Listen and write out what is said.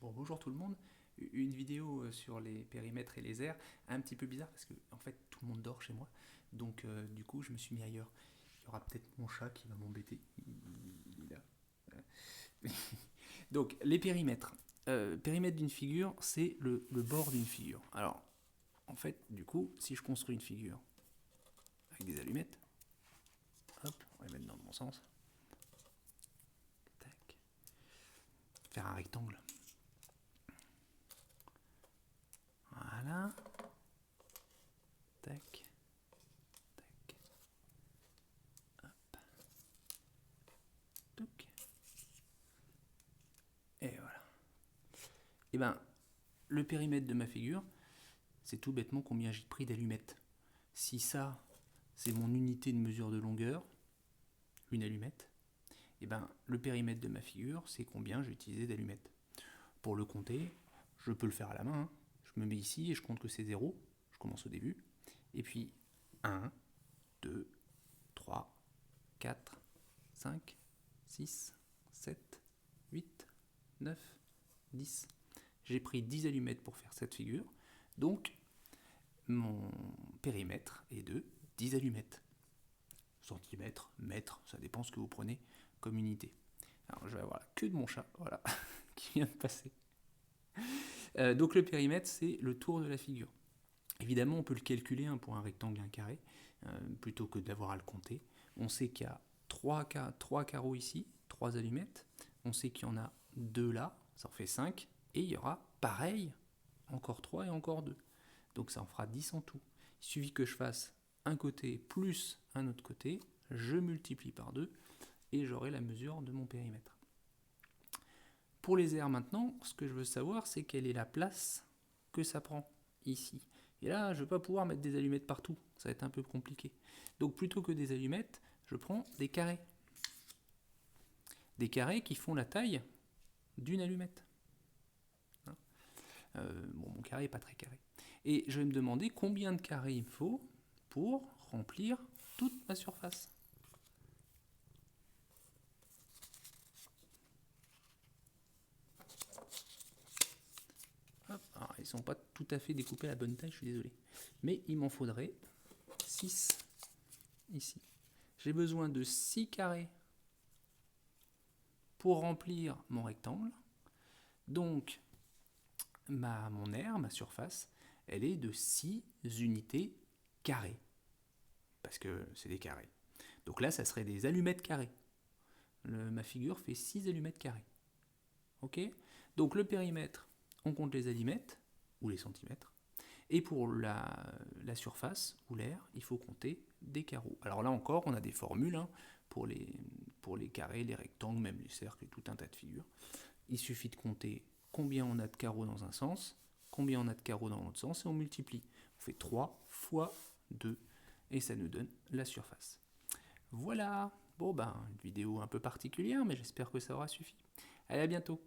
Bon, bonjour tout le monde. Une vidéo sur les périmètres et les aires, un petit peu bizarre parce que en fait tout le monde dort chez moi. Donc du coup je me suis mis ailleurs. Il y aura peut-être mon chat qui va m'embêter. Il est là. Voilà. Donc les périmètres. Périmètre d'une figure, c'est le bord d'une figure. Alors en fait du coup si je construis une figure avec des allumettes, hop, on va les mettre dans le bon sens. Tac. Faire un rectangle. Voilà. Tac. Tac. Hop. Touc. Et voilà. Et ben, le périmètre de ma figure, c'est tout bêtement combien j'ai pris d'allumettes. Si ça, c'est mon unité de mesure de longueur, une allumette, et ben, le périmètre de ma figure, c'est combien j'ai utilisé d'allumettes. Pour le compter, je peux le faire à la main. Hein. Je me mets ici et je compte que c'est 0. Je commence au début. Et puis 1, 2, 3, 4, 5, 6, 7, 8, 9, 10. J'ai pris 10 allumettes pour faire cette figure. Donc, mon périmètre est de 10 allumettes. Centimètres, mètres, ça dépend ce que vous prenez comme unité. Alors, je vais avoir la queue de mon chat, voilà, qui vient de passer. Donc, le périmètre, c'est le tour de la figure. Évidemment, on peut le calculer hein, pour un rectangle et un carré, plutôt que d'avoir à le compter. On sait qu'il y a 3 carreaux ici, 3 allumettes. On sait qu'il y en a 2 là, ça en fait 5. Et il y aura pareil, encore 3 et encore 2. Donc ça en fera 10 en tout. Il suffit que je fasse un côté plus un autre côté, je multiplie par 2 et j'aurai la mesure de mon périmètre. Pour les aires maintenant, ce que je veux savoir, c'est quelle est la place que ça prend ici. Et là, je ne vais pas pouvoir mettre des allumettes partout, ça va être un peu compliqué. Donc plutôt que des allumettes, je prends des carrés. Des carrés qui font la taille d'une allumette. Bon, mon carré n'est pas très carré. Et je vais me demander combien de carrés il me faut pour remplir toute ma surface. Hop, alors, ils ne sont pas tout à fait découpés à la bonne taille, je suis désolé. Mais il m'en faudrait 6 ici. J'ai besoin de 6 carrés pour remplir mon rectangle. Donc, mon aire, ma surface, elle est de 6 unités carrées. Parce que c'est des carrés. Donc là, ça serait des allumettes carrées. Ma figure fait 6 allumettes carrées. Ok ? Donc le périmètre, on compte les allumettes, ou les centimètres. Et pour la surface, ou l'aire, il faut compter des carreaux. Alors là encore, on a des formules hein, pour les carrés, les rectangles, même les cercles et tout un tas de figures. Il suffit de compter combien on a de carreaux dans un sens, combien on a de carreaux dans l'autre sens, et on multiplie. On fait 3 fois 2, et ça nous donne la surface. Voilà, bon ben, une vidéo un peu particulière, mais j'espère que ça aura suffi. Allez, à bientôt.